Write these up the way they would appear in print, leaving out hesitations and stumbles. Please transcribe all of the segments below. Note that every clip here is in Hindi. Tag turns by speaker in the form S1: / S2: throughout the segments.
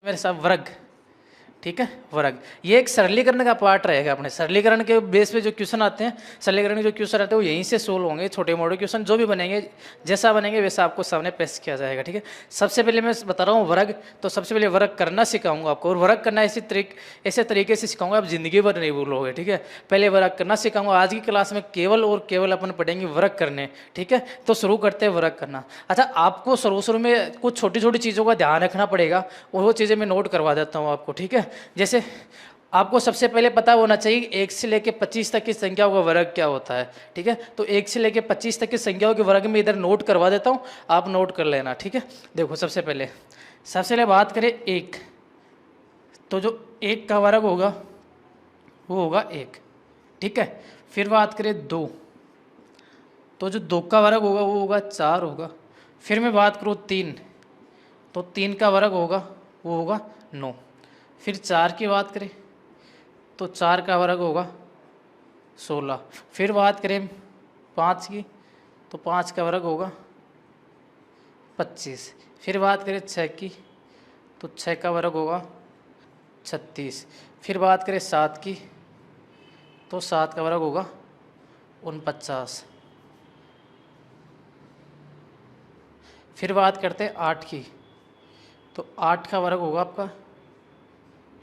S1: मेरे साथ वर्ग, ठीक है, वर्ग। ये एक सरलीकरण का पार्ट रहेगा। अपने सरलीकरण के बेस पे जो क्वेश्चन आते हैं, सरलीकरण के जो क्वेश्चन आते हैं वो यहीं से सोल्व होंगे। छोटे मोटे क्वेश्चन जो भी बनेंगे, जैसा बनेंगे वैसा आपको सामने पेश किया जाएगा, ठीक है। सबसे पहले मैं बता रहा हूँ वर्ग, तो सबसे पहले वर्ग करना सिखाऊंगा आपको, और वर्ग करना ऐसे तरीके से सिखाऊंगा आप जिंदगी भर नहीं भूलोगे, ठीक है। पहले वर्ग करना सिखाऊंगा। आज की क्लास में केवल और केवल अपन पढ़ेंगे वर्ग करने, ठीक है। तो शुरू करते हैं वर्ग करना। अच्छा, आपको शुरू में कुछ छोटी छोटी चीज़ों का ध्यान रखना पड़ेगा, और वो चीज़ें मैं नोट करवा देता हूँ आपको, ठीक है। जैसे आपको सबसे पहले पता होना चाहिए 1 से लेकर 25 तक की संख्याओं का वर्ग क्या होता है, ठीक है। तो 1 से लेकर 25 तक की संख्याओं के वर्ग में इधर नोट करवा देता हूँ, आप नोट कर लेना, ठीक है। देखो सबसे पहले बात करें 1, तो जो 1 का वर्ग होगा वो होगा 1, ठीक है। फिर बात करें 2, तो जो 2 का वर्ग होगा वो होगा 4 होगा। फिर मैं बात करूँ 3, तो 3 का वर्ग होगा वो होगा 9। फिर 4 की बात करें तो 4 का वर्ग होगा 16। फिर बात करें 5 की, तो 5 का वर्ग होगा 25। फिर बात करें 6 की, तो 6 का वर्ग होगा 36। फिर बात करें 7 की, तो 7 का वर्ग होगा 49। फिर बात करते हैं 8 की, तो 8 का वर्ग होगा आपका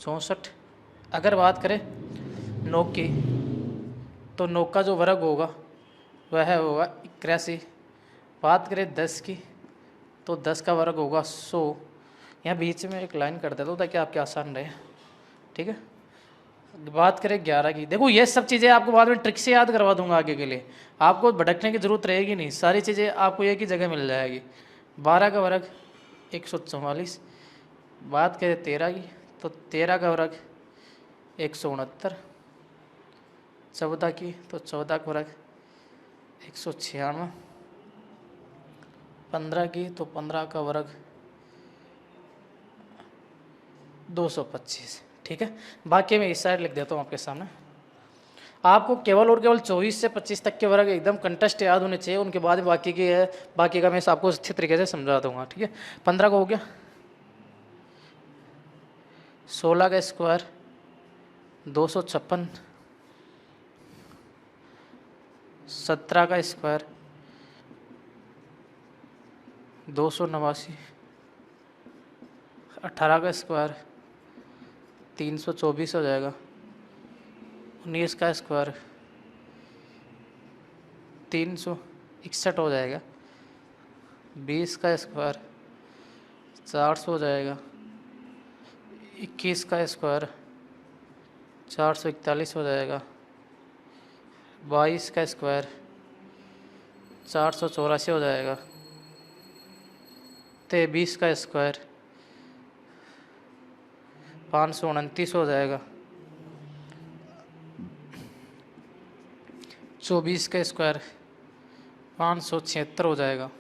S1: 64। अगर बात करें 9 की, तो 9 का जो वर्ग होगा वह होगा 81। बात करें 10 की, तो 10 का वर्ग होगा 100। यहाँ बीच में एक लाइन कर देता हूँ ताकि आपके आसान रहे, ठीक है। बात करें 11 की, देखो ये सब चीज़ें आपको बाद में ट्रिक से याद करवा दूंगा आगे के लिए, आपको भटकने की ज़रूरत रहेगी नहीं, सारी चीज़ें आपको एक ही जगह मिल जाएगी। 12 का वर्ग 144। बात करें 13 की, तो 13 का वर्ग 169। 14 की, तो 14 का वर्ग 196। 15 की, तो 15 का वर्ग 225, ठीक है। बाकी मैं इस साइड लिख देता हूँ आपके सामने। आपको केवल और केवल 24 से 25 तक के वर्ग एकदम कंटेस्ट याद होने चाहिए, उनके बाद बाकी की है, बाकी का मैं आपको अच्छे तरीके से समझा दूंगा, ठीक है। 15 का हो गया, 16 का स्क्वायर 256, 17 का स्क्वायर 289, 18 का स्क्वायर 324 हो जाएगा, 19 का स्क्वायर 361 हो जाएगा, 20 का स्क्वायर 400 हो जाएगा, 21 का स्क्वायर 441 हो जाएगा, 22 का स्क्वायर 484 हो जाएगा, 23 का स्क्वायर 529 हो जाएगा, 24 का स्क्वायर 576 हो जाएगा,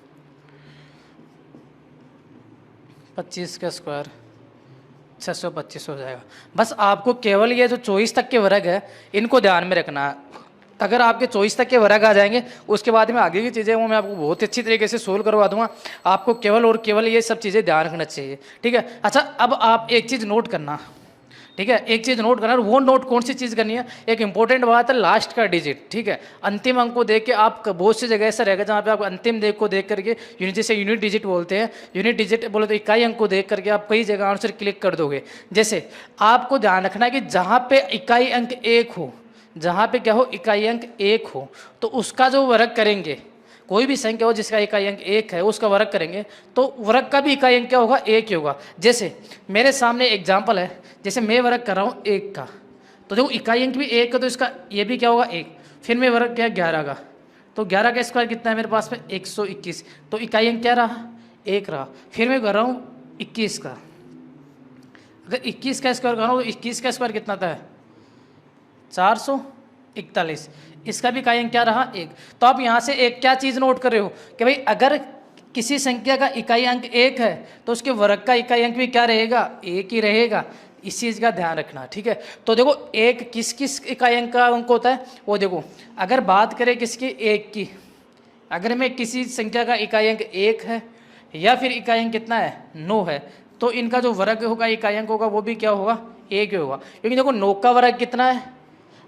S1: 25 का स्क्वायर 625 हो जाएगा। बस आपको केवल ये जो 24 तक के वर्ग है इनको ध्यान में रखना है। अगर आपके 24 तक के वर्ग आ जाएंगे, उसके बाद में आगे की चीज़ें वो मैं आपको बहुत अच्छी तरीके से सोल्व करवा दूंगा। आपको केवल और केवल ये सब चीज़ें ध्यान रखना चाहिए, ठीक है। अच्छा, अब आप एक चीज़ नोट करना, ठीक है, एक चीज़ नोट करना। वो नोट कौन सी चीज़ करनी है, एक इंपॉर्टेंट बात है लास्ट का डिजिट, ठीक है। अंतिम अंक को देख के आप बहुत सी जगह ऐसा रहेगा जहाँ पे आप अंतिम को देख करके जैसे यूनिट डिजिट बोलते हैं, यूनिट डिजिट बोले तो इकाई अंक को देख करके आप कई जगह आंसर क्लिक कर दोगे। जैसे आपको ध्यान रखना है कि जहाँ पे इकाई अंक 1 हो, जहाँ पे क्या हो, इकाई अंक 1 हो, तो उसका जो वर्ग करेंगे, कोई भी संख्या हो जिसका इकाई अंक 1 है उसका वर्ग करेंगे, तो वर्ग का भी इकाई अंक क्या होगा, 1 ही होगा। जैसे मेरे सामने एग्जाम्पल है, जैसे मैं वर्ग कर रहा हूँ 1 का, तो देखो इकाई अंक भी 1 है, तो इसका ये भी क्या होगा 1। फिर मैं वर्ग किया 11 का, तो 11 का स्क्वायर कितना है मेरे पास में 121, तो इकाई अंक क्या रहा, 1 रहा। फिर मैं कर रहा हूँ 21 का, अगर 21 का स्क्वायर कर रहा हूँ तो 21 का स्क्वायर कितना था, 441, इसका भी इकाई अंक क्या रहा, 1। तो आप यहाँ से एक क्या चीज़ नोट कर रहे हो कि भाई अगर किसी संख्या का इकाई अंक 1 है तो उसके वर्ग का इकाई अंक भी क्या रहेगा, 1 ही रहेगा। इस चीज़ का ध्यान रखना, ठीक है। तो देखो एक किस किस इकाई अंक का अंक होता है वो देखो, अगर बात करें किसकी, 1 की, अगर मैं किसी संख्या का इकाई अंक 1 है या फिर इकाई अंक कितना है, 9 है, तो इनका जो वर्ग होगा, इकाई अंक होगा, वो भी क्या होगा, एक ही होगा। क्योंकि देखो 9 का वर्ग कितना है,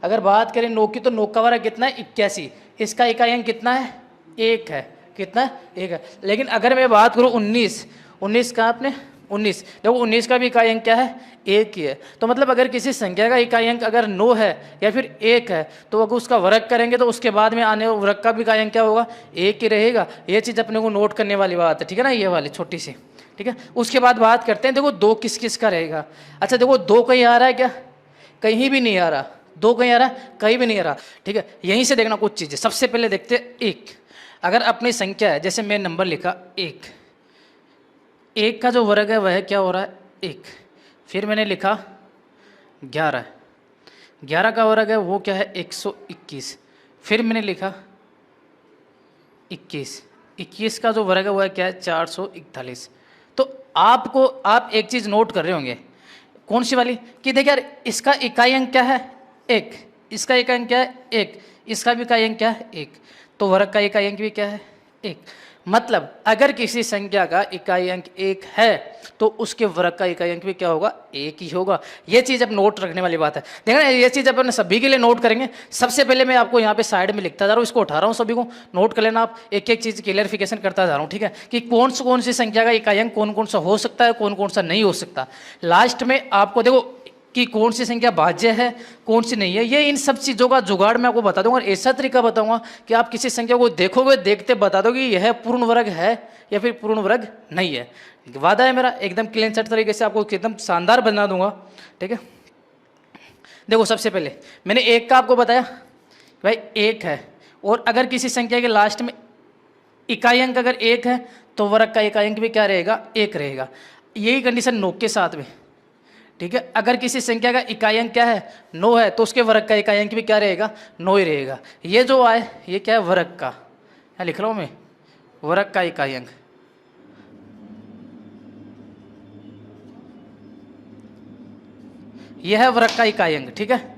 S1: अगर बात करें 9 की, तो 9 का वर्ग कितना है, 81। इसका इकाई अंक कितना है, 1 है। कितना है, 1 है। लेकिन अगर मैं बात करूँ 19 का, आपने 19, देखो 19 का भी इकाई अंक क्या है, 1 ही है। तो मतलब अगर किसी संख्या का इकाई अंक अगर 9 है या फिर 1 है, तो अगर उसका वर्ग करेंगे तो उसके बाद में आने वाले वर्ग का भी इकाई अंक क्या होगा, 1 ही रहेगा। ये चीज़ अपने को नोट करने वाली बात है, ठीक है ना, ये वाली छोटी सी, ठीक है। उसके बाद बात करते हैं, देखो 2 किस किस का रहेगा। अच्छा देखो 2 कहीं आ रहा है क्या, कहीं भी नहीं आ रहा। 2 कहीं आ रहा है, कहीं भी नहीं आ रहा, ठीक है। यहीं से देखना कुछ चीज़ें। सबसे पहले देखते हैं 1। अगर अपनी संख्या है, जैसे मैं नंबर लिखा 1 का जो वर्ग है वह क्या हो रहा है, 1। फिर मैंने लिखा 11 का वर्ग है वो क्या है, 121। फिर मैंने लिखा 21 का जो वर्ग है वो है क्या है, 441। तो आप एक चीज़ नोट कर रहे होंगे, कौन सी वाली, कि देखिए यार इसका इकाई अंक क्या है, 1। इसका इकाई अंक क्या है, 1। इसका भी इकाई अंक क्या है, 1। तो वर्ग का इकाई अंक भी क्या है, 1। मतलब अगर किसी संख्या का इकाई अंक 1 है तो उसके वर्ग का इकाई अंक भी क्या होगा, 1 ही होगा। ये चीज़ अब नोट रखने वाली बात है। देखना ये चीज़ अपन सभी के लिए नोट करेंगे। सबसे पहले मैं आपको यहाँ पे साइड में लिखता जा रहा हूँ, इसको उठा रहा हूँ, सभी को नोट कर लेना। आप एक एक चीज़ क्लियरिफिकेशन करता जा रहा हूँ, ठीक है, कि कौन सी संख्या का इकाई अंक कौन कौन सा हो सकता है, कौन कौन सा नहीं हो सकता। लास्ट में आपको देखो कि कौन सी संख्या भाज्य है, कौन सी नहीं है, ये इन सब चीज़ों का जुगाड़ मैं आपको बता दूंगा। और ऐसा तरीका बताऊंगा कि आप किसी संख्या को देखोगे, देखते बता दोगे यह पूर्ण वर्ग है या फिर पूर्ण वर्ग नहीं है। वादा है मेरा, एकदम क्लीन सेट तरीके से आपको एकदम शानदार बना दूंगा, ठीक है। देखो सबसे पहले मैंने 1 का आपको बताया भाई 1 है, और अगर किसी संख्या के लास्ट में इकाई अंक अगर 1 है तो वर्ग का इकाई अंक भी क्या रहेगा, 1 रहेगा। यही कंडीशन 9 के साथ में, ठीक है। अगर किसी संख्या का इकाई अंक क्या है, 9 है, तो उसके वर्ग का इकाई अंक भी क्या रहेगा, 9 ही रहेगा। ये जो आए ये क्या है, वर्ग का, यहाँ लिख रहा हूँ मैं, वर्ग का इकाई अंक। यह है वर्ग का इकाई अंक, ठीक है।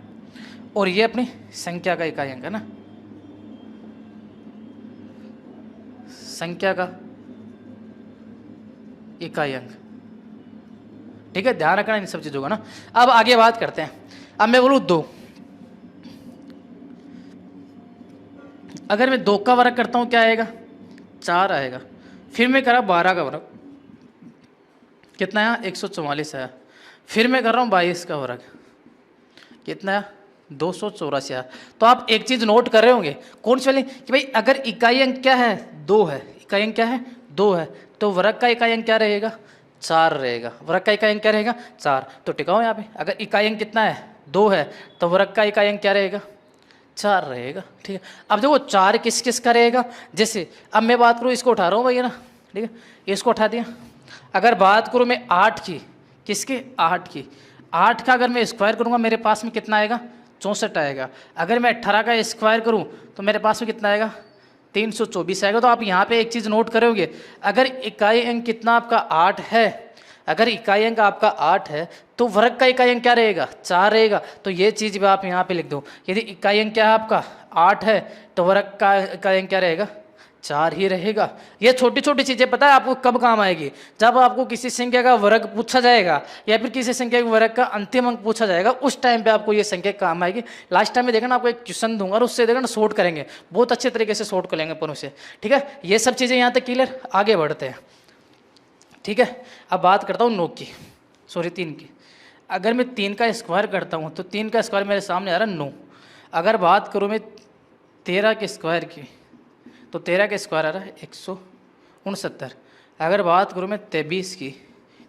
S1: और ये अपनी संख्या का इकाई अंक है ना, संख्या का इकाई अंक, ठीक है। ध्यान रखना इन सब चीजों का ना। अब आगे बात करते हैं। अब मैं बोलूं 2, अगर मैं 2 का वर्ग करता हूं क्या आएगा, 4 आएगा। फिर मैं करा 12 का वर्ग, कितना आया, 144 आया। फिर मैं कर रहा हूं 22 का वर्ग, कितना आया, 284 आया। तो आप एक चीज नोट कर रहे होंगे, कौन सी वाली, कि भाई अगर इकाई अंक क्या है, 2 है, इकाई अंक क्या है, 2 है, तो वर्ग का इकाई अंक क्या रहेगा, 4 रहेगा। वर्ग का इकाई अंक क्या रहेगा, 4। तो टिकाओ यहाँ पे, अगर इकाई अंक कितना है, 2 है, तो वर्ग का इकाई अंक क्या रहेगा, 4 रहेगा, ठीक है। अब देखो 4 किस किस का रहेगा, जैसे अब मैं बात करूँ, इसको उठा रहा हूँ भैया ना, ठीक है, इसको उठा दिया। अगर बात करूँ मैं 8 की, किसके, 8 की, 8 का अगर मैं स्क्वायर करूँगा मेरे पास में कितना आएगा, 64 आएगा। अगर मैं 18 का स्क्वायर करूँ तो मेरे पास में कितना आएगा, 324 आएगा। तो आप यहाँ पे एक चीज़ नोट करोगे, अगर इकाई अंक कितना आपका 8 है, अगर इकाई अंक आपका 8 है तो वर्ग का इकाई अंक क्या रहेगा, 4 रहेगा। तो ये चीज़ भी आप यहाँ पे लिख दो, यदि इकाई अंक क्या है आपका 8 है तो वर्ग का इकाई अंक क्या रहेगा, 4 ही रहेगा। ये छोटी छोटी चीज़ें पता है आपको कब काम आएगी, जब आपको किसी संख्या का वर्ग पूछा जाएगा या फिर किसी संख्या के वर्ग का अंतिम अंक पूछा जाएगा, उस टाइम पे आपको ये संख्या काम आएगी। लास्ट टाइम में देखना आपको एक क्वेश्चन दूंगा और उससे देखना शॉर्ट करेंगे, बहुत अच्छे तरीके से शॉर्ट कर लेंगे अपन उसे, ठीक है। ये सब चीज़ें यहाँ तक क्लियर, आगे बढ़ते हैं, ठीक है। अब बात करता हूँ 9 की, सॉरी 3 की। अगर मैं 3 का स्क्वायर करता हूँ तो 3 का स्क्वायर मेरे सामने आ रहा है 9। अगर बात करूँ मैं 13 के स्क्वायर की, तो 13 के स्क्वायर आ रहा है 169। अगर बात करूँ मैं 23 की,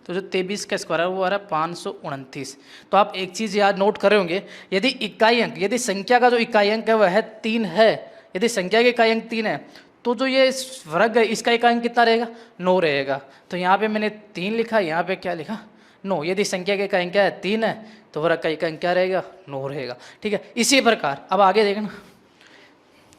S1: तो जो 23 का स्क्वायर है वो आ रहा है 529। तो आप एक चीज़ याद नोट कर रहे होंगे, यदि इकाई अंक, यदि संख्या का जो इकाई अंक है वह है 3 है, यदि संख्या का इकाई अंक 3 है, तो जो ये वर्ग है इसका इकाई अंक कितना रहेगा, 9 रहेगा। तो यहाँ पे मैंने 3 लिखा, यहाँ पे क्या लिखा, 9। यदि संख्या का इकाई अंक क्या है, 3 है, तो वर्ग का इकाई अंक क्या रहेगा, 9 रहेगा, ठीक है। इसी प्रकार अब आगे देखना,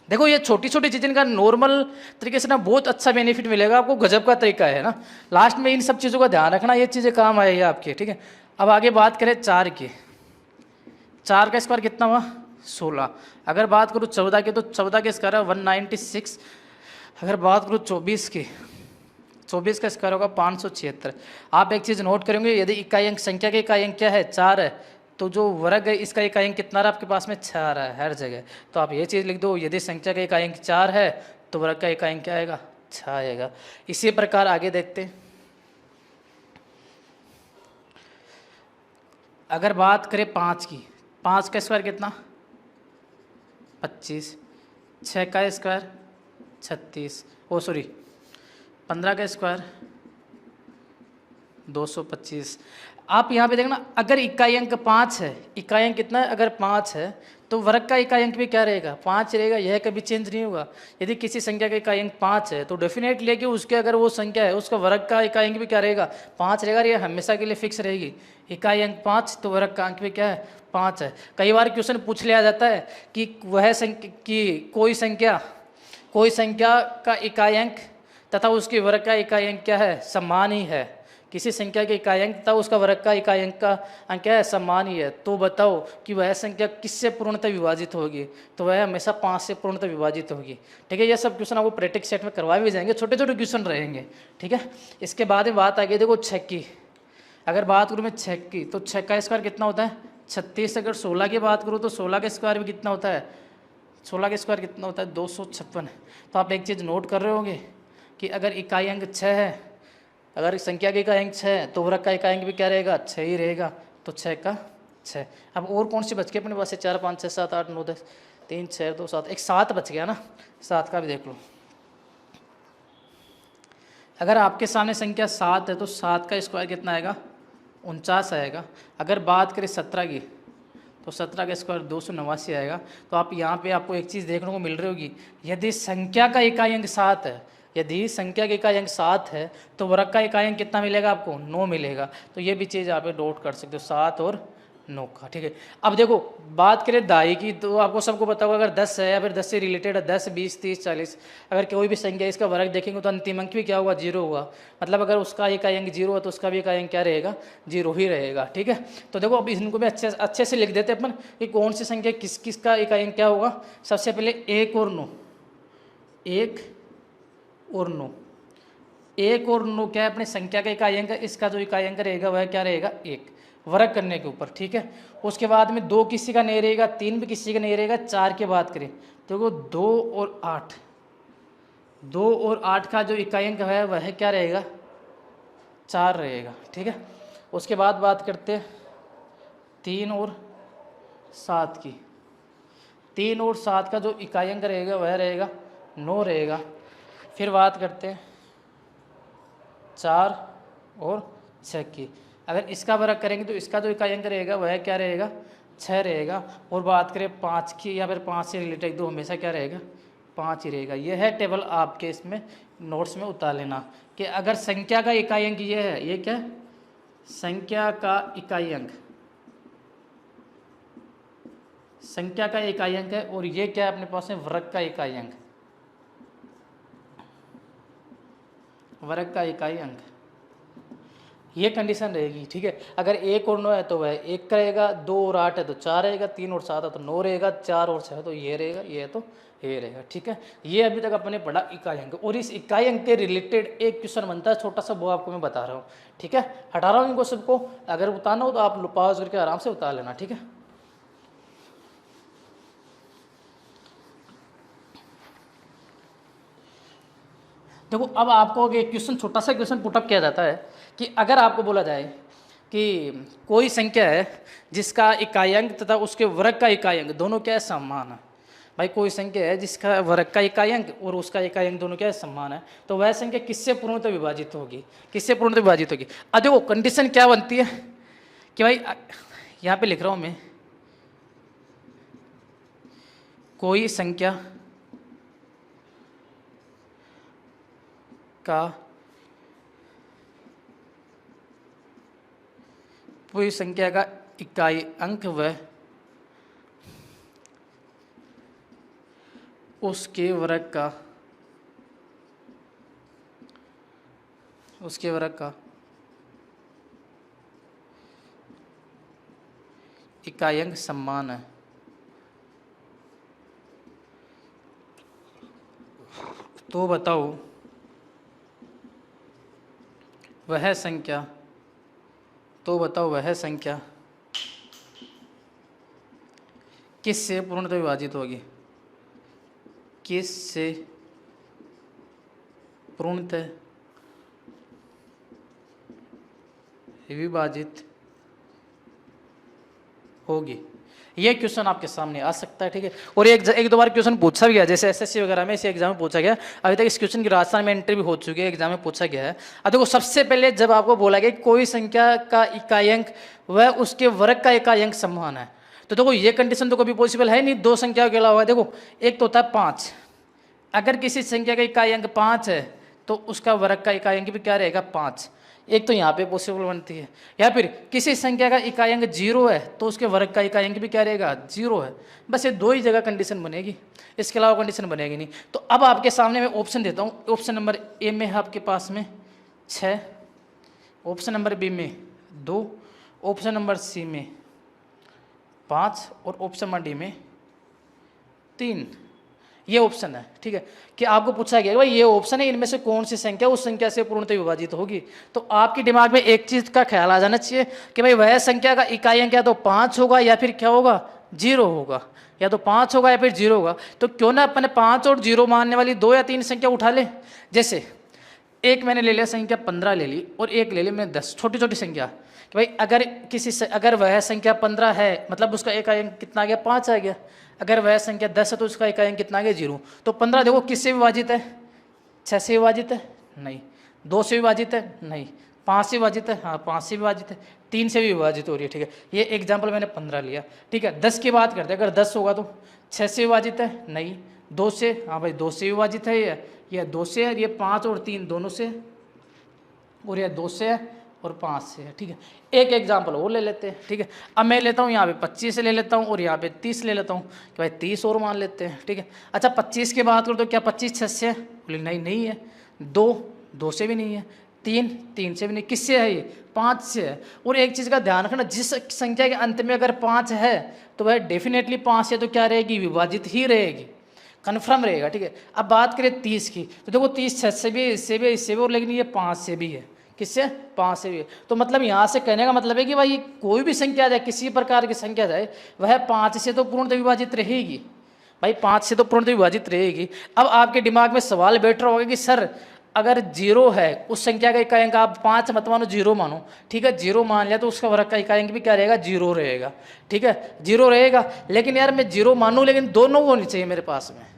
S1: देखो ये छोटी छोटी चीज़ें का नॉर्मल तरीके से ना बहुत अच्छा बेनिफिट मिलेगा आपको, गजब का तरीका है ना। लास्ट में इन सब चीज़ों का ध्यान रखना, ये चीज़ें काम आएगी आपके, ठीक है। अब आगे बात करें 4 की, 4 का स्क्वायर कितना हुआ, 16। अगर बात करूँ 14 की, तो 14 के स्क्वायर है 196। अगर बात करूँ 24 की, 24 का स्क्वायर होगा 576। आप एक चीज़ नोट करेंगे, यदि इकाई अंक संख्या के इकाई अंक क्या है 4 है, तो जो वर्ग है इसका इकाई अंक कितना रहा आपके पास में 6 आ रहा है हर जगह। तो आप ये चीज़ लिख दो, यदि संख्या का इकाई अंक 4 है तो वर्ग का इकाई अंक क्या आएगा 6 आएगा। इसी प्रकार आगे देखते हैं। अगर बात करें 5 की, 5 का स्क्वायर कितना 25, 6 का स्क्वायर 36, 15 का स्क्वायर 225। आप यहाँ पे देखना, अगर इकाई अंक 5 है, इकाई अंक कितना है अगर 5 है तो वर्ग का इकाई अंक भी क्या रहेगा 5 रहेगा, यह कभी चेंज नहीं होगा। यदि किसी संख्या का इकाई अंक 5 है तो डेफिनेटली है कि उसके अगर वो संख्या है उसका वर्ग का इकाई अंक भी क्या रहेगा 5 रहेगा, ये हमेशा के लिए फिक्स रहेगी। इकाई अंक 5 तो वर्ग का अंक भी क्या है 5 है। कई बार क्वेश्चन पूछ लिया जाता है कि वह संख्या की कोई संख्या का इकाई अंक तथा उसके वर्ग का इकाई अंक क्या है समान ही है। किसी संख्या के इकाई अंक तथा उसका वर्ग का इकाई अंक का अंक क्या है समान ही है, तो बताओ कि वह संख्या किससे पूर्णतः विभाजित होगी, तो वह हमेशा 5 से पूर्णतः विभाजित होगी। ठीक है, ये सब क्वेश्चन आपको प्रैक्टिस सेट में करवाए भी जाएंगे, छोटे छोटे क्वेश्चन रहेंगे। ठीक है, इसके बाद में बात आ गई देखो 6 की। अगर बात करूँ मैं 6 की तो 6 का स्क्वायर कितना होता है 36। अगर 16 की बात करूँ तो 16 का स्क्वायर भी कितना होता है 16 का स्क्वायर कितना होता है 256। तो आप एक चीज़ नोट कर रहे होंगे कि अगर इकाई अंक 6 है, अगर संख्या के इकाई अंक 6 है तो वर्ग का इकाई अंक भी क्या रहेगा 6 ही रहेगा। तो 6 का 6। अब और कौन सी बच गई अपने पास से 4 5 6 7 8 9 10 3 6 2 7, एक 7 बच गया ना, 7 का भी देख लो। अगर आपके सामने संख्या 7 है तो 7 का स्क्वायर कितना आएगा 49 आएगा। अगर बात करें 17 की तो 17 का स्क्वायर 289 आएगा। तो आप यहाँ पे आपको एक चीज़ देखने को मिल रही होगी, यदि संख्या का इकाई अंक 7 है, यदि संख्या का इकाई अंक 7 है तो वर्ग का इकाई अंक कितना मिलेगा आपको 9 मिलेगा। तो ये भी चीज़ आप नोट कर सकते हो 7 और 9 का। ठीक है, अब देखो बात करें दाई की तो आपको सबको पता होगा, अगर 10 है या फिर 10 से रिलेटेड है 10 20 30 40, अगर कोई भी संख्या इसका वर्ग देखेंगे तो अंतिम अंक भी क्या होगा 0 होगा। मतलब अगर उसका इकाई अंक 0 है तो उसका भी इकाई अंक क्या रहेगा 0 ही रहेगा। ठीक है, तो देखो अब इनको भी अच्छे से लिख देते अपन कि कौन सी संख्या किस किस का इकाई अंक क्या होगा। सबसे पहले 1 और 9, 1 और 9, 1 और 9 क्या है अपने संख्या का इकाई अंक, इसका जो इकाई अंक रहेगा वह क्या रहेगा 1 वर्ग करने के ऊपर। ठीक है, उसके बाद में 2 किसी का नहीं रहेगा, 3 भी किसी का नहीं रहेगा। 4 की बात करें तो वो 2 और 8, 2 और 8 का जो इकाई अंक है वह क्या रहेगा 4 रहेगा। ठीक है, उसके बाद बात करते हैं 3 और 7 की। 3 और 7 का जो इकाई अंक रहेगा वह रहेगा 9 रहेगा। फिर बात करते हैं 4 और 6 की। अगर इसका वर्ग करेंगे तो इसका जो इकाई अंक रहेगा वह क्या रहेगा 6 रहेगा। और बात करें 5 की या फिर 5 से रिलेटेड तो हमेशा क्या रहेगा 5 ही रहेगा। यह है टेबल, आपके इसमें नोट्स में उतार लेना कि अगर संख्या का इकाई अंक ये है, ये क्या संख्या का इकाई अंक, संख्या का इकाई अंक है, और ये क्या है अपने पास में वर्ग का इकाई अंक, वर्ग का इकाई अंक, ये कंडीशन रहेगी। ठीक है, अगर 1 और 9 है तो वह 1 रहेगा, 2 और 8 है तो 4 रहेगा, 3 और 7 है तो 9 रहेगा, 4 और 6 है तो ये रहेगा, ये तो ये रहेगा। ठीक है, ये अभी तक अपने पढ़ा इकाई अंक, और इस इकाई अंक के रिलेटेड एक क्वेश्चन बनता है छोटा सा, वो आपको मैं बता रहा हूँ। ठीक है, हटा रहा हूँ इनको सबको, अगर उतारना हो तो आप पॉज करके आराम से उतार लेना। ठीक है, देखो अब आपको एक क्वेश्चन, छोटा सा क्वेश्चन पुटअप किया जाता है कि अगर आपको बोला जाए कि कोई संख्या है जिसका इकाई अंक तथा उसके वर्ग का इकाई अंक दोनों क्या है समान है। भाई कोई संख्या है जिसका वर्ग का इकाई अंक और उसका इकाई अंक दोनों क्या है समान है, तो वह संख्या किससे पूर्णतः विभाजित होगी, किससे पूर्णतः विभाजित होगी। अब देखो कंडीशन क्या बनती है कि भाई यहाँ पे लिख रहा हूँ मैं, कोई संख्या का कोई संख्या का इकाई अंक व उसके वर्ग का इकाई अंक समान है, तो बताओ वह संख्या, तो बताओ वह संख्या किससे पूर्णतः विभाजित होगी, किससे पूर्णतः विभाजित होगी। ये क्वेश्चन आपके सामने आ सकता है, ठीक है। और एक दो बार क्वेश्चन पूछा भी गया, जैसे एसएससी वगैरह में इसे एग्जाम में पूछा गया। अभी तक इस क्वेश्चन की राजस्थान में एंट्री भी हो चुकी है, एग्जाम में पूछा गया है। अब देखो, सबसे पहले जब आपको बोला गया कोई संख्या का इकाई अंक वह उसके वर्ग का इकाई अंक समान है, तो देखो ये कंडीशन तो कभी पॉसिबल है नहीं दो संख्याओं के अलावा। देखो, एक तो होता है 5, अगर किसी संख्या का इकाई अंक 5 है तो उसका वर्ग का इकाई अंक भी क्या रहेगा, 5। एक तो यहाँ पे पॉसिबल बनती है। या फिर किसी संख्या का इकाई अंक 0 है तो उसके वर्ग का इकाई अंक भी क्या रहेगा, 0 है। बस ये दो ही जगह कंडीशन बनेगी, इसके अलावा कंडीशन बनेगी नहीं। तो अब आपके सामने मैं ऑप्शन देता हूँ। ऑप्शन नंबर ए में है आपके पास में 6, ऑप्शन नंबर बी में 2, ऑप्शन नंबर सी में 5 और ऑप्शन नंबर डी में 3। ये ऑप्शन है, ठीक है। कि आपको पूछा गया भाई ये ऑप्शन है, इनमें से कौन सी संख्या उस संख्या से पूर्णतः विभाजित होगी। तो आपके दिमाग में एक चीज का ख्याल आ जाना चाहिए कि भाई वह संख्या का इकाई अंक या तो 5 होगा या फिर क्या होगा, 0 होगा। या तो 5 होगा या फिर 0 होगा। तो क्यों ना अपने 5 और 0 मानने वाली 2 या 3 संख्या उठा ले। जैसे एक मैंने ले लिया संख्या 15 ले ली और एक ले ली मैंने 10, छोटी छोटी संख्या। कि भाई अगर वह संख्या 15 है मतलब उसका इकाई अंक कितना आ गया, 5 आ गया। अगर वह संख्या 10 है तो उसका इकाई अंक कितना आ गया, 0। तो 15 देखो किससे विभाजित है, 6 से विभाजित है, नहीं। 2 से विभाजित है, नहीं। 5 से विभाजित है, हाँ 5 से विभाजित है। 3 से भी विभाजित हो रही है, ठीक है। ये एग्जाम्पल मैंने 15 लिया, ठीक है। 10 की बात करते हैं, अगर 10 होगा तो 6 से विभाजित है, नहीं। 2 से, हाँ भाई 2 से विभाजित है, ये 2 से है, ये 5 और 3 दोनों से, और ये 2 से है और 5 से है, ठीक है। एक एग्जाम्पल और ले लेते हैं, ठीक है। अब मैं लेता हूँ यहाँ पे 25 ले लेता हूँ और यहाँ पे 30 ले लेता हूँ कि भाई 30 और मान लेते हैं, ठीक है। अच्छा 25 की बात करो तो क्या 25 6 से है, बोले नहीं है। 2 से भी नहीं है। 3 से भी नहीं। किससे है, ये 5 से है। और एक चीज़ का ध्यान रखना, जिस संख्या के अंत में अगर 5 है तो वह डेफिनेटली 5 से तो क्या रहेगी, विभाजित ही रहेगी, कन्फर्म रहेगा, ठीक है। अब बात करें 30 की, तो देखो 30 6 से भी है, इससे भी है, इससे भी, और लेकिन ये 5 से भी है। किससे, 5 से भी है। तो मतलब यहाँ से कहने का मतलब है कि भाई कोई भी संख्या जाए, किसी प्रकार की संख्या जाए, वह 5 से तो पूर्णतः विभाजित रहेगी। भाई 5 से तो पूर्णतः विभाजित रहेगी। अब आपके दिमाग में सवाल बैठ रहा होगा कि सर अगर 0 है उस संख्या का इकाई अंक, आप 5 मत मानो 0 मानो, ठीक है। 0 मान लिया तो उसका वर्ग का इकाई अंक भी क्या रहेगा, 0 रहेगा, ठीक है। 0 रहेगा। लेकिन यार मैं 0 मानूँ, लेकिन दोनों होनी चाहिए मेरे पास में।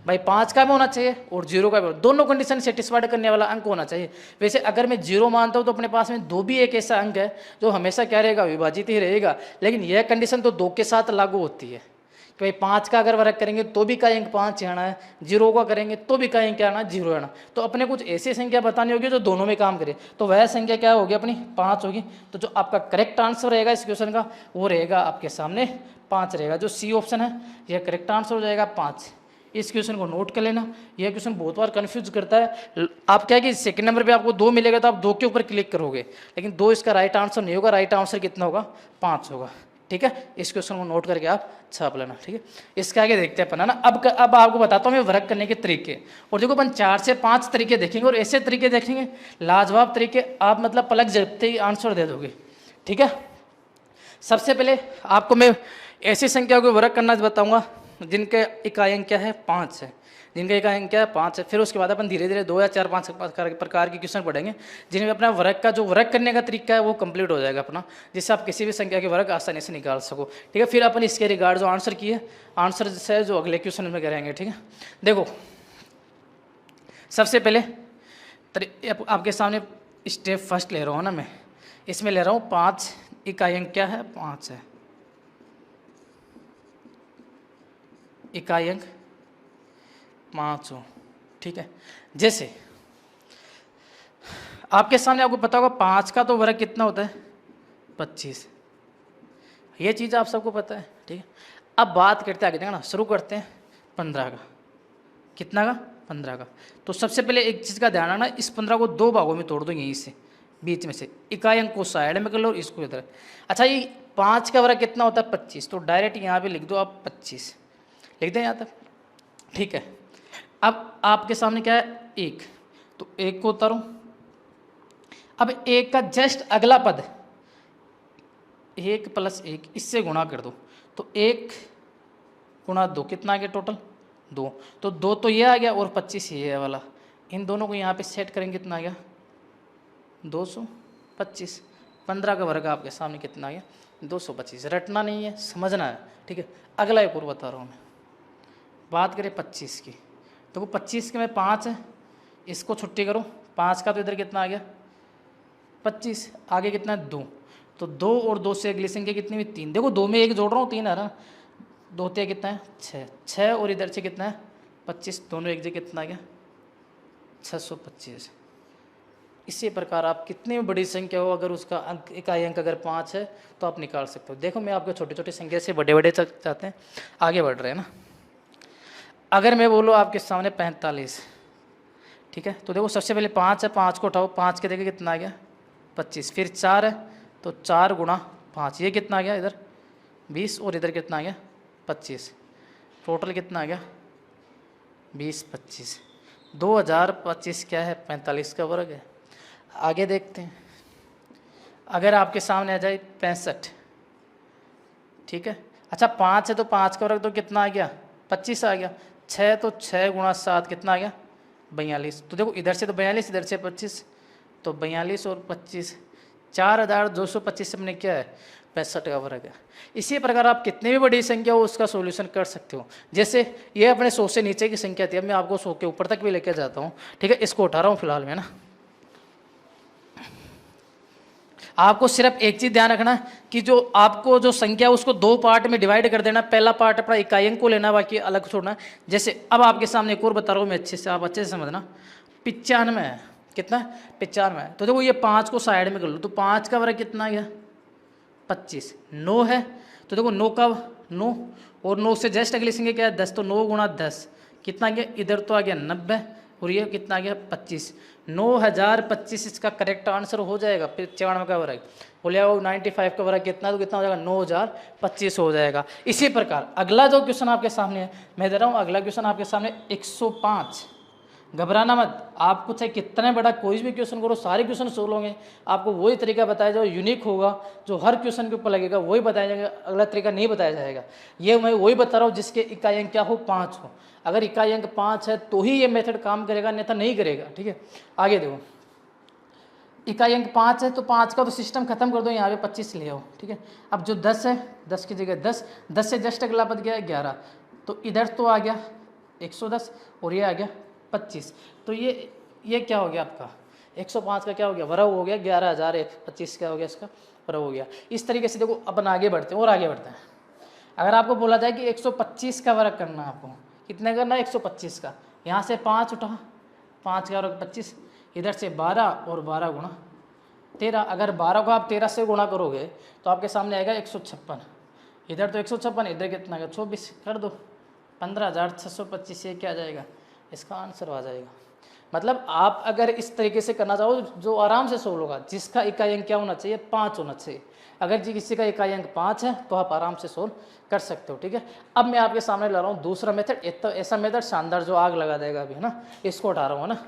S1: भाई 5 का भी होना चाहिए और 0 का भी, दोनों कंडीशन सेटिस्फाइड करने वाला अंक होना चाहिए। वैसे अगर मैं 0 मानता हूँ तो अपने पास में 2 भी एक ऐसा अंक है जो हमेशा क्या रहेगा, विभाजित ही रहेगा। लेकिन यह कंडीशन तो 2 के साथ लागू होती है कि भाई 5 का अगर वर्ग करेंगे तो भी का अंक 5 आना है, 0 का करेंगे तो भी का अंक क्या आना, 0 आना। तो अपने कुछ ऐसी संख्या बतानी होगी जो दोनों में काम करे। तो वह संख्या क्या होगी अपनी, 5 होगी। तो जो आपका करेक्ट आंसर रहेगा इस क्वेश्चन का वो रहेगा आपके सामने 5 रहेगा। जो सी ऑप्शन है यह करेक्ट आंसर हो जाएगा 5। इस क्वेश्चन को नोट कर लेना, यह क्वेश्चन बहुत बार कंफ्यूज करता है। आप क्या है कि सेकंड नंबर पे आपको 2 मिलेगा तो आप 2 के ऊपर क्लिक करोगे, लेकिन 2 इसका राइट आंसर नहीं होगा। राइट आंसर कितना होगा, 5 होगा, ठीक है। इस क्वेश्चन को नोट करके आप छाप लेना, ठीक है। इसके आगे देखते हैं अपन, है ना। अब आपको बताता हूँ मैं वर्क करने के तरीके। और देखो अपन 4 से 5 तरीके देखेंगे और ऐसे तरीके देखेंगे लाजवाब तरीके, आप मतलब पलक झपकते ही आंसर दे दोगे, ठीक है। सबसे पहले आपको मैं ऐसी संख्या को वर्क करना बताऊंगा जिनके इकाई अंक क्या है, 5 है। जिनका इकाई अंक क्या है, 5 है। फिर उसके बाद अपन धीरे धीरे 2 या 4 5 प्रकार के क्वेश्चन पढ़ेंगे जिनमें अपना वर्क का जो वर्क करने का तरीका है वो कंप्लीट हो जाएगा अपना, जिससे आप किसी भी संख्या के वर्क आसानी से निकाल सको, ठीक है। फिर अपन इसके रिगार्ड जो आंसर किए, आंसर से जो अगले क्वेश्चन में करेंगे, ठीक है। देखो सबसे पहले आपके सामने स्टेप फर्स्ट ले रहा हूँ ना मैं, इसमें ले रहा हूँ 5 इकाई अंक क्या है, 5 है। इकाई अंक 5 हो, ठीक है। जैसे आपके सामने आपको पता होगा 5 का तो वर्ग कितना होता है, 25। ये चीज़ आप सबको पता है, ठीक है। अब बात करते हैं आगे, देखना शुरू करते हैं 15 का। कितना का, 15 का। तो सबसे पहले एक चीज़ का ध्यान रखना, इस 15 को 2 भागों में तोड़ दो, यहीं से बीच में से। इकाई अंक को साइड में कर लो, इसको इधर। अच्छा ये 5 का वर्ग कितना होता है, 25। तो डायरेक्ट यहाँ पे लिख दो आप 25, लिख दें यहाँ तक, ठीक है। अब आपके सामने क्या है, 1, तो 1 को उतारो। अब एक का जस्ट अगला पद 1 + 1 इससे गुणा कर दो, तो 1 गुणा 2 कितना आ गया टोटल 2, तो 2 तो ये आ गया और 25 ये वाला, इन दोनों को यहाँ पे सेट करेंगे कितना आ गया 225, 15 का वर्ग आपके सामने कितना आ गया 225। रटना नहीं है, समझना है, ठीक है। अगला एक और बता रहा हूँ मैं, बात करें 25 की, तो वो 25 के में 5 है, इसको छुट्टी करो, 5 का तो इधर कितना आ गया 25, आगे कितना है 2, तो 2 और 2 से अगली संख्या कितनी हुई 3, देखो 2 में 1 जोड़ रहा हूँ 3 आ रहा, 2 ते कितना है 6, 6 और इधर से कितना है 25, दोनों एक जगह कितना आ गया 625। इसी प्रकार आप कितनी भी बड़ी संख्या हो, अगर उसका अंक इकाई अंक अगर 5 है तो आप निकाल सकते हो। देखो मैं आपको छोटी छोटी संख्या से बड़े बड़े तक जाते हैं, आगे बढ़ रहे हैं ना। अगर मैं बोलूँ आपके सामने 45, ठीक है, तो देखो सबसे पहले 5 है, 5 को उठाओ, 5 के देखिए कितना आ गया 25, फिर 4 है तो 4 गुणा 5 ये कितना आ गया इधर 20 और इधर कितना आ गया 25, टोटल कितना आ गया 20 25, 2025 क्या है 45 का वर्ग है। आगे देखते हैं, अगर आपके सामने आ जाए 65, ठीक है, अच्छा 5 है तो 5 का वर्ग तो कितना आ गया 25 आ गया, 6 तो 6 गुणा 7 कितना आ गया 42, तो देखो इधर से तो 42 इधर से 25, तो 42 और 25 4225 से अपने क्या है 65 का वर्ग है। इसी प्रकार आप कितनी भी बड़ी संख्या हो उसका सॉल्यूशन कर सकते हो। जैसे ये अपने 100 से नीचे की संख्या थी, अब मैं आपको 100 के ऊपर तक भी लेकर जाता हूँ, ठीक है, इसको उठा रहा हूँ फिलहाल में ना। आपको सिर्फ एक चीज ध्यान रखना कि जो आपको जो संख्या है उसको 2 पार्ट में डिवाइड कर देना, पहला पार्ट अपना इकाई अंक को लेना, बाकी अलग छोड़ना। जैसे अब आपके सामने एक और बता रहा हूँ मैं अच्छे से, आप अच्छे से समझना, 95 है, कितना 95 है, तो देखो ये 5 को साइड में कर लो, तो 5 का वर्ग कितना आ गया 25, 9 है तो देखो 9 का 9 और 9 से जस्ट अगली संख्या क्या है 10, तो 9 गुणा 10 कितना आ गया इधर तो आ गया 90 और ये कितना आ गया 25, 9025 इसका करेक्ट आंसर हो जाएगा। फिर 94 का वर्ग बोलिए 95 का वर्ग कितना, तो कितना हो जाएगा 9025 हो जाएगा। इसी प्रकार अगला जो क्वेश्चन आपके सामने है मैं दे रहा हूँ, अगला क्वेश्चन आपके सामने 105, घबराना मत, आपको चाहे कितना बड़ा कोई भी क्वेश्चन करो सारे क्वेश्चन सोल्व होंगे, आपको वही तरीका बताया जाए यूनिक होगा, जो हर क्वेश्चन के ऊपर लगेगा वही बताया जाएगा, अगला तरीका नहीं बताया जाएगा। ये मैं वही बता रहा हूँ जिसके इकाई अंक क्या हो 5 हो, अगर इकाई अंक 5 है तो ही ये मेथड काम करेगा, नहीं तो नहीं करेगा, ठीक है। आगे देखो, इकाई अंक 5 है तो 5 का तो सिस्टम खत्म कर दो, यहाँ पे 25 ले आओ, ठीक है। अब जो 10 है 10 की जगह 10, 10 से जस्ट अगला पद गया 11, तो इधर तो आ गया 110 और ये आ गया 25, तो ये क्या हो गया आपका 105 का क्या हो गया वर्ग हो गया, 11,025 क्या हो गया इसका वर्ग हो गया। इस तरीके से देखो अपन आगे बढ़ते हैं और आगे बढ़ते हैं। अगर आपको बोला जाए कि 125 का वर्ग करना है, आपको कितने करना है 125 का, यहाँ से 5 उठा, 5 का वर्ग 25, इधर से 12 और 12 गुणा 13, अगर 12 को आप 13 से गुणा करोगे तो आपके सामने आएगा 156, इधर तो 156 इधर कितना आएगा 24, कर दो 15,625, ये क्या आ जाएगा इसका आंसर आ जाएगा। मतलब आप अगर इस तरीके से करना चाहो जो आराम से सोल्व होगा, जिसका इकाई अंक क्या होना चाहिए 5 होना चाहिए, अगर जी किसी का इकाई अंक 5 है तो आप आराम से सोल्व कर सकते हो, ठीक है। अब मैं आपके सामने ला रहा हूँ दूसरा मेथड, एक तो ऐसा मेथड शानदार जो आग लगा देगा अभी, है ना, इसको उठा रहा हूँ ना।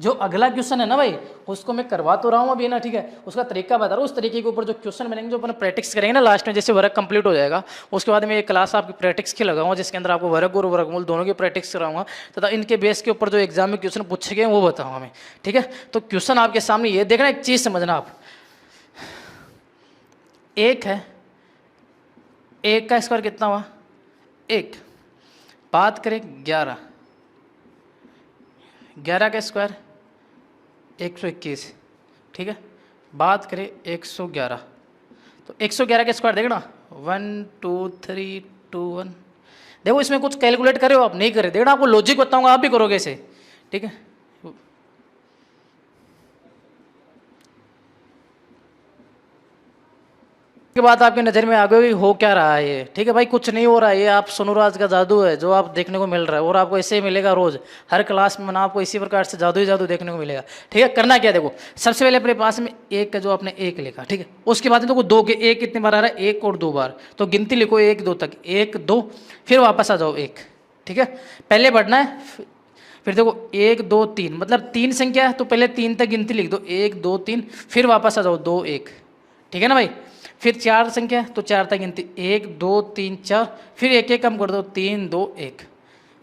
S1: जो अगला क्वेश्चन है ना भाई, उसको मैं करवा तो रहा हूँ अभी ना, ठीक है, उसका तरीका बता रहा हूँ, उस तरीके के ऊपर जो क्वेश्चन बनेंगे, जो अपन प्रैक्टिस करेंगे ना लास्ट में, जैसे वर्ग कंप्लीट हो जाएगा उसके बाद मैं एक क्लास आपकी प्रैक्टिस की लगाऊंगा, जिसके अंदर आपको वर्ग और वर्गमूल दोनों की प्रैक्टिस कराऊंगा, तथा इनके बेस के ऊपर जो एग्जाम में क्वेश्चन पूछे गए वो बताऊंगा मैं, ठीक है। तो क्वेश्चन आपके सामने ये देखना, एक चीज़ समझना आप, एक है, एक का स्क्वायर कितना हुआ 1, बात करें 11, 11 का स्क्वायर 121, ठीक है, बात करें 111, तो 111 का स्क्वायर देखना 1 2 3 2 1, देखो इसमें कुछ कैलकुलेट करे हो आप नहीं करे, देखना आपको लॉजिक बताऊंगा आप भी करोगे इसे, ठीक है। के बाद आपकी नज़र में आ गई हो क्या रहा है ये, ठीक है भाई, कुछ नहीं हो रहा है, ये आप सोनूराज का जादू है जो आप देखने को मिल रहा है, और आपको ऐसे ही मिलेगा रोज हर क्लास में, आपको इसी प्रकार से जादू ही जादू देखने को मिलेगा। ठीक है, करना क्या, देखो सबसे पहले अपने पास में एक का जो आपने एक लिखा, ठीक है, उसके बाद में देखो दो के एक कितनी बार आ रहा है, एक और दो बार, तो गिनती लिखो 1 2 तक, 1 2, फिर वापस आ जाओ 1। ठीक है, पहले बढ़ना है, फिर देखो 1 2 3, मतलब 3 संख्या है तो पहले 3 तक गिनती लिख दो, 1 2 3, फिर वापस आ जाओ 2 1। ठीक है ना भाई, फिर 4 संख्या है तो 4 तक गिनती, 1 2 3 4, फिर एक एक कम कर दो, 3 2 1,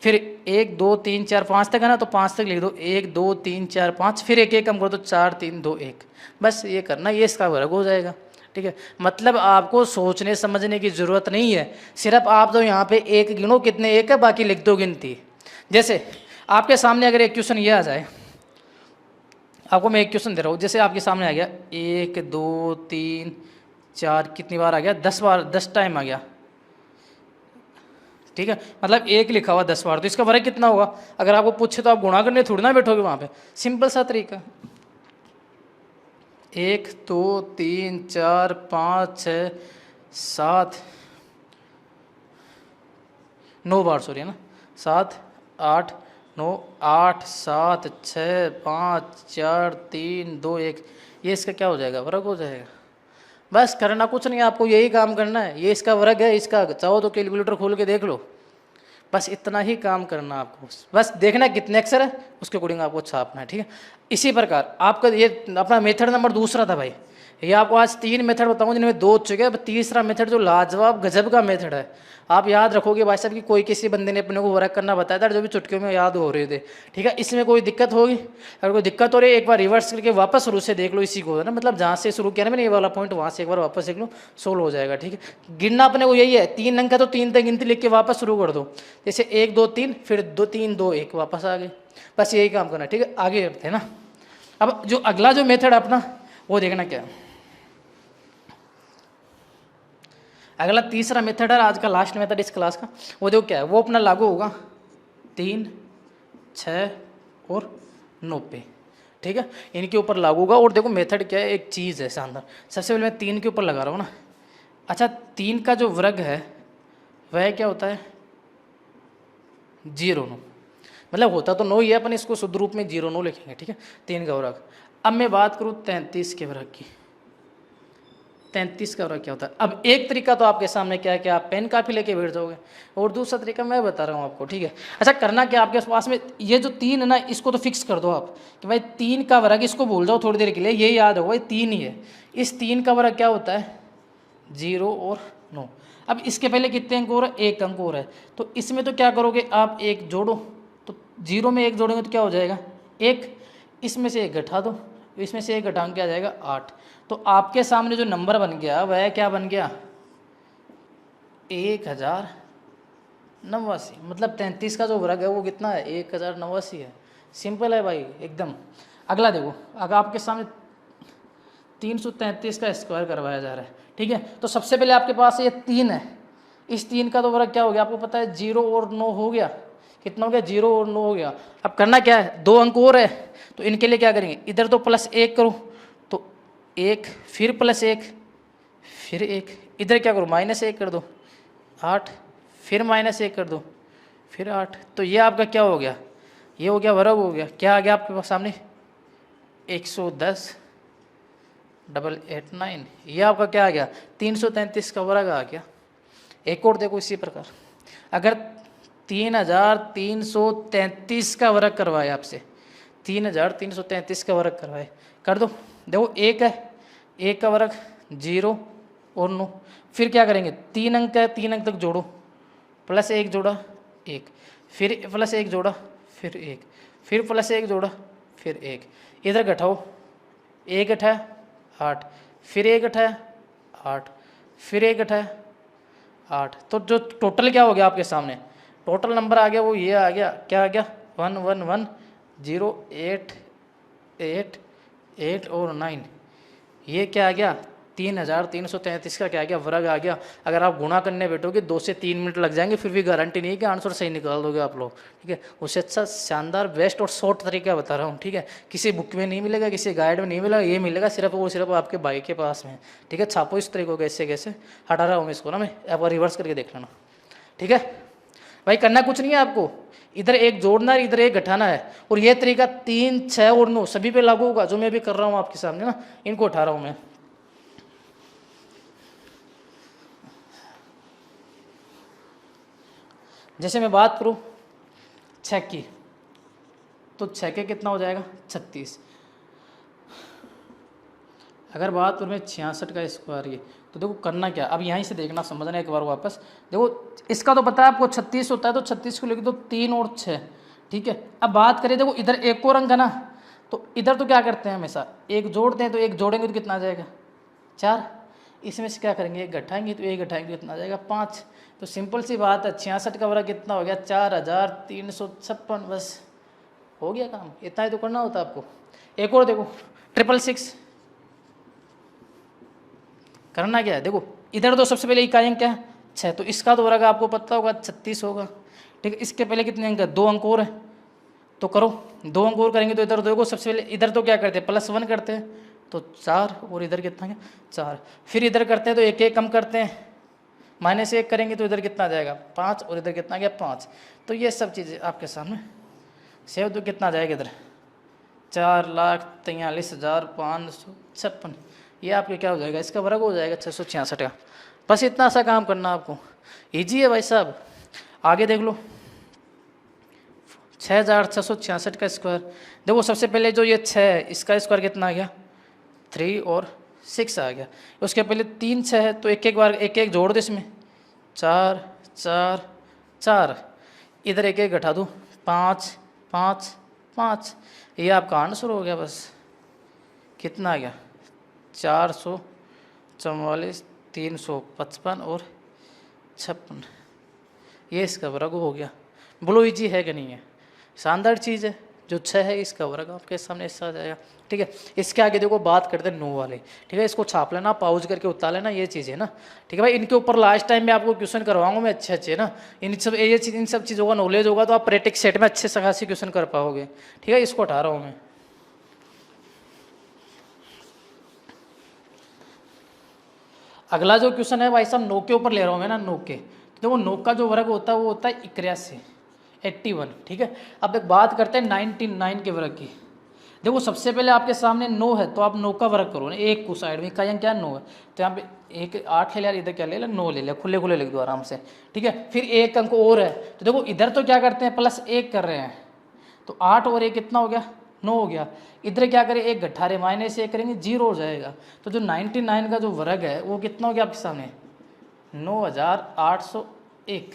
S1: फिर 1 2 3 4 5 तक है ना, तो 5 तक लिख दो, 1 2 3 4 5, फिर एक एक कम कर दो, 4 3 2 1। बस ये करना, ये इसका वर्ग हो जाएगा। ठीक है, मतलब आपको सोचने समझने की ज़रूरत नहीं है, सिर्फ आप तो यहाँ पे एक गिनो कितने एक है, बाकी लिख दो गिनती। जैसे आपके सामने अगर एक क्वेश्चन ये आ जाए, आपको मैं एक क्वेश्चन दे रहा हूँ, जैसे आपके सामने आ गया 1 2 3 4, कितनी बार आ गया, 10 बार, 10 टाइम आ गया। ठीक है, मतलब एक लिखा हुआ 10 बार, तो इसका वर्ग कितना होगा, अगर आपको पूछे तो आप गुणा करने थोड़ी ना बैठोगे वहाँ पे, सिंपल सा तरीका, 1 2 3 4 5 6 7 9 बार, सॉरी है ना, 7 8 9 8 7 6 5 4 3 2 1, ये इसका क्या हो जाएगा, वर्ग हो जाएगा। बस करना कुछ नहीं, आपको यही काम करना है, ये इसका वर्ग है, इसका चाहो तो कैलकुलेटर खोल के देख लो, बस इतना ही काम करना आपको, बस देखना कितने अक्षर है उसके अकॉर्डिंग आपको छापना है। ठीक है, इसी प्रकार आपका ये अपना मेथड नंबर दूसरा था भाई, ये आपको आज 3 मेथड बताऊं जिनमें 2 हो चुके हैं, अब तीसरा मेथड जो लाजवाब गजब का मेथड है, आप याद रखोगे भाई साहब कि कोई किसी बंदे ने अपने को वर्क करना बताया था जो भी चुटकियों में याद हो रहे थे। ठीक है, इसमें कोई दिक्कत होगी, अगर कोई दिक्कत हो रही है एक बार रिवर्स करके वापस शुरू से देख लो इसी को, है ना, मतलब जहाँ से शुरू किया ना मैंने ये वाला पॉइंट, वहाँ से एक बार वापस देख लो, सोल्व हो जाएगा। ठीक है, गिनना अपने को यही है, 3 अंक है तो 3 तक गिनती लिख के वापस शुरू कर दो, जैसे 1 2 3, फिर 2 3 2 1, वापस आ गए, बस यही काम करना। ठीक है, आगे बढ़ते हैं ना, अब जो अगला जो मेथड अपना वो देखना क्या है, अगला तीसरा मेथड है आज का लास्ट मेथड इस क्लास का, वो देखो क्या है, वो अपना लागू होगा 3 6 और 9 पे। ठीक है, इनके ऊपर लागू होगा, और देखो मेथड क्या है, एक चीज़ है शानदार, सबसे पहले मैं 3 के ऊपर लगा रहा हूँ ना, अच्छा 3 का जो वर्ग है वह क्या होता है, 0 9, मतलब होता तो 9 ही है, अपन इसको शुद्ध रूप में 0 9 लिखेंगे। ठीक है, 3 का वर्ग। अब मैं बात करूँ 33 के वर्ग की, 33 का वर्ग क्या होता है, अब एक तरीका तो आपके सामने क्या है कि आप पेन कापी लेके बैठ जाओगे, और दूसरा तरीका मैं बता रहा हूँ आपको। ठीक है, अच्छा करना क्या, आपके पास में ये जो 3 है ना, इसको तो फिक्स कर दो आप कि भाई 3 का वर्ग, इसको भूल जाओ थोड़ी देर के लिए, ये याद हो भाई 3 ही है, इस 3 का वर्ग क्या होता है, 0 और 9। अब इसके पहले कितने अंक और है, 1 अंक और है, तो इसमें तो क्या करोगे आप, 1 जोड़ो, तो 0 में 1 जोड़ेंगे तो क्या हो जाएगा 1, इसमें से 1 घटा दो, इसमें से 1 घटाएंगे क्या जाएगा 8, तो आपके सामने जो नंबर बन गया वह क्या बन गया 1089, मतलब 33 का जो वर्ग है वो कितना है 1089 है, सिंपल है भाई एकदम। अगला देखो, अगर आपके सामने 333 का स्क्वायर करवाया जा रहा है, ठीक है, तो सबसे पहले आपके पास ये 3 है, इस 3 का तो वर्ग क्या हो गया आपको पता है, 0 और 9 हो गया, कितना हो गया 0 और 9 हो गया। अब करना क्या है, 2 अंक और है, तो इनके लिए क्या करेंगे, इधर तो +1 करो, तो 1 फिर +1 फिर 1, इधर क्या करो -1 कर दो, 8 फिर -1 कर दो, फिर 8, तो ये आपका क्या हो गया, ये हो गया वर्ग हो गया, क्या आ गया आपके पास सामने 110 889, ये आपका क्या आ गया 333 का वर्ग आ गया। एक और देखो इसी प्रकार, अगर 3333 का वर्ग करवाए आपसे, 3333 का वर्ग करवाए, कर दो, देखो 1 है, 1 का वर्ग 0 और 9, फिर क्या करेंगे 3 अंक है, 3 अंक तक जोड़ो, +1 जोड़ा 1, फिर +1 जोड़ा फिर 1, फिर +1 जोड़ा फिर 1, इधर घटाओ, 1 घटाया 8, फिर 1 घटाया 8, फिर 1 घटाया 8, तो जो टोटल क्या हो गया आपके सामने, टोटल नंबर आ गया वो ये आ गया, क्या आ गया 111088 8 और 9, ये क्या आ गया 3333 का क्या आ गया, वर्ग आ गया। अगर आप गुणा करने बैठोगे 2 से 3 मिनट लग जाएंगे, फिर भी गारंटी नहीं है कि आंसर सही निकाल दोगे आप लोग, ठीक है। उससे अच्छा शानदार बेस्ट और शॉर्ट तरीका बता रहा हूँ, ठीक है। किसी बुक में नहीं मिलेगा, किसी गाइड में नहीं मिलेगा, ये मिलेगा सिर्फ और सिर्फ आपके भाई के पास में, ठीक है। छापो इस तरीके को, कैसे कैसे हटा रहा हूँ मैं इसको ना, मैं आप रिवर्स करके देख लेना, ठीक है भाई। करना कुछ नहीं है आपको, इधर एक जोड़ना है, इधर एक घटाना है, और ये तरीका 3, 6 और 9 सभी पे लागू होगा, जो मैं भी कर रहा हूँ आपके सामने ना, इनको उठा रहा हूँ मैं। जैसे मैं बात करूँ 6 की, तो 6 के कितना हो जाएगा 36। अगर बात करूँ मैं 66 का स्क्वायर, ये तो देखो करना क्या, अब यहीं से देखना समझना एक बार वापस। देखो इसका तो पता है आपको 36 होता है, तो 36 को लेके तो 3 और 6, ठीक है। अब बात करें, देखो इधर एक और अंक है ना, तो इधर तो क्या करते हैं हमेशा एक जोड़ते हैं, तो एक जोड़ेंगे तो कितना आ जाएगा 4, इसमें से क्या करेंगे एक घटाएंगे, तो एक घटाएंगे तो कितना आ जाएगा 5। तो सिंपल सी बात है, 66 का वर्ग कितना हो गया 4356, बस हो गया काम, इतना ही तो करना होता है आपको। एक और देखो 666, करना क्या है, देखो इधर तो सबसे पहले इकाई अंक क्या है 6, तो इसका तो वर्ग आपको पता होगा 36 होगा, ठीक है। इसके पहले कितने अंक है 2 अंक और है, तो करो 2 अंक और करेंगे, तो इधर देखो सबसे पहले इधर तो क्या करते हैं +1 करते हैं, तो 4, और इधर कितना है 4, फिर इधर करते हैं तो एक एक कम करते हैं, -1 करेंगे तो इधर कितना आ जाएगा 5, और इधर कितना आ गया 5। तो ये सब चीज़ें आपके सामने सेव, तो कितना आ जाएगा इधर 4,43,556, ये आपके क्या हो जाएगा, इसका वर्ग हो जाएगा 666 का। बस इतना सा काम करना आपको, ईजी है भाई साहब। आगे देख लो 6,666 का स्क्वायर, देखो सबसे पहले जो ये 6 है इसका स्क्वायर कितना आ गया 3 और 6 आ गया। उसके पहले 3 6 है, तो एक एक बार एक एक जोड़ दो इसमें, 4 4 4, इधर एक एक घटा दो 5 5 5, ये आपका आंसर हो गया। बस कितना आ गया 444, 355 और 56, ये इसका वर्ग हो गया। बोलो इजी है कि नहीं है, शानदार चीज़ है। जो 6 है इसका वर्ग आपके सामने ऐसा आ जाएगा, ठीक है। इसके आगे देखो बात करते हैं 9 वाले, ठीक है। इसको छाप लेना, पाउज करके उतार लेना, ये चीज़ है ना, ठीक है भाई। इनके ऊपर लास्ट टाइम में आपको क्वेश्चन करवाऊंगा मैं अच्छे अच्छे ना, इन सब चीज़ों का नॉलेज होगा तो आप प्रैक्टिस सेट में अच्छे से खासी क्वेश्चन कर पाओगे, ठीक है। इसको हटा रहा हूँ मैं। अगला जो क्वेश्चन है भाई साहब 9 के ऊपर ले रहा हूँ मैं ना, 9 के, तो वो 9 का जो वर्ग होता है वो होता है 81, ठीक है। अब एक बात करते हैं 99 के वर्ग की। देखो सबसे पहले आपके सामने 9 है, तो आप 9 का वर्ग करो ना, एक को साइड में इकाई अंक क्या 9 है, तो यहाँ पे एक 8 ले लिया, इधर क्या ले लिया 9 ले लिया, खुले खुले लिख दो आराम से, ठीक है। फिर एक अंक और है, तो देखो इधर तो क्या करते हैं +1 कर रहे हैं, तो 8 और 1 कितना हो गया 9 हो गया। इधर क्या करें एक घटा रहे, -1 करेंगे 0 हो जाएगा। तो जो 99 का जो वर्ग है वो कितना हो गया आपके सामने 9801,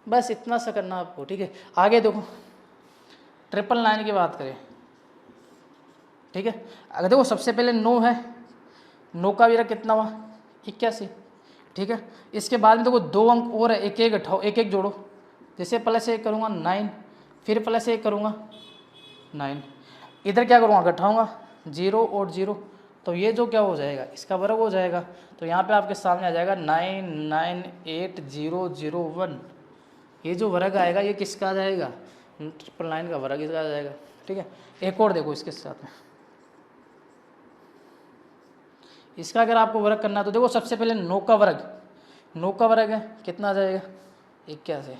S1: बस इतना सा करना आपको, ठीक है। आगे देखो 999 की बात करें, ठीक है। अगर देखो सबसे पहले 9 है, 9 का वर्ग कितना हुआ 81, ठीक है। इसके बाद में देखो 2 अंक और है, एक एक घटाओ एक एक जोड़ो, जैसे +1 करूँगा 9, फिर +1 करूँगा 9, इधर क्या करूँगा घटाऊँगा 0 और 0, तो ये जो क्या हो जाएगा इसका वर्ग हो जाएगा। तो यहाँ पे आपके सामने आ जाएगा 998001, ये जो वर्ग आएगा ये किसका आ जाएगा 999 का वर्ग इसका आ जाएगा, ठीक है। एक और देखो इसके साथ में, इसका अगर आपको वर्ग करना है तो देखो सबसे पहले 9 का वर्ग है कितना आ जाएगा 81।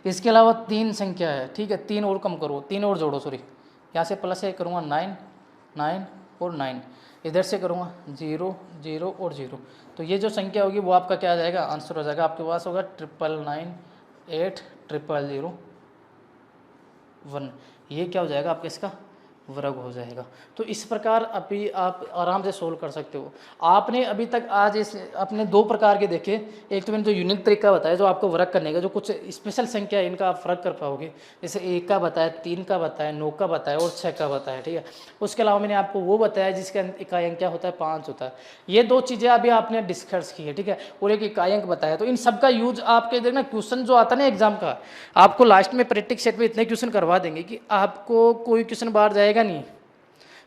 S1: इसके अलावा 3 संख्या है, ठीक है, 3 और कम करो, 3 और जोड़ो, सॉरी, यहाँ से +1 करूँगा 9 9 और 9, इधर से करूँगा 0 0 और 0, तो ये जो संख्या होगी वो आपका क्या आ जाएगा आंसर हो जाएगा। आपके पास होगा 9998001, ये क्या हो जाएगा आपका इसका वर्ग हो जाएगा। तो इस प्रकार अभी आप आराम से सोल्व कर सकते हो। आपने अभी तक आज इस अपने 2 प्रकार के देखे, एक तो मैंने जो यूनिक तरीका बताया जो आपको वर्ग करने का, जो कुछ स्पेशल संख्या है इनका आप वर्ग कर पाओगे, जैसे 1 का बताया, 3 का बताया, 9 का बताया और 6 का बताया, ठीक है। उसके अलावा मैंने आपको वो बताया जिसका इकाई अंक क्या होता है 5 होता है। ये 2 चीज़ें अभी आपने डिस्कस की है, ठीक है, और एक इकाई अंक बताया। तो इन सब का यूज आपके देखना क्वेश्चन जो आता है ना एग्जाम का, आपको लास्ट में प्रैक्टिस सेट में इतने क्वेश्चन करवा देंगे कि आपको कोई क्वेश्चन बाहर जाएगा नहीं,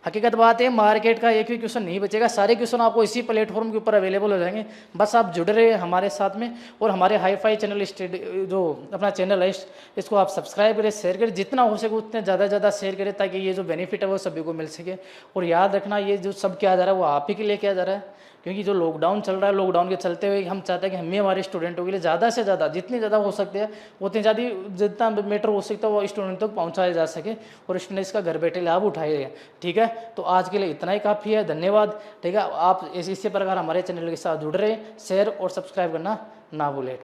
S1: हकीकत बात है, मार्केट का एक भी क्वेश्चन नहीं बचेगा, सारे क्वेश्चन आपको इसी प्लेटफॉर्म के ऊपर अवेलेबल हो जाएंगे। बस आप जुड़ रहे हमारे साथ में, और हमारे हाई फाई चैनल जो अपना चैनल है इसको आप सब्सक्राइब करें, शेयर करें, जितना हो सके उतने ज़्यादा से ज़्यादा शेयर करें, ताकि ये जो बेनिफिट है वो सभी को मिल सके। और याद रखना, ये जो सब किया जा रहा है वो आप ही के लिए किया जा रहा है, क्योंकि जो लॉकडाउन चल रहा है, लॉकडाउन के चलते हुए हम चाहते हैं कि हम ही हमारे स्टूडेंटों के लिए ज़्यादा से ज़्यादा, जितनी ज़्यादा हो सकते हैं उतनी ज़्यादा, जितना मैटर हो सकता है वो स्टूडेंट तक पहुँचाया जा सके, और स्टूडेंट इसका घर बैठे लाभ उठाए। ठीक है, तो आज के लिए इतना ही काफ़ी है, धन्यवाद। ठीक है, आप इसी प्रकार हमारे चैनल के साथ जुड़ रहे, शेयर और सब्सक्राइब करना ना भूलें।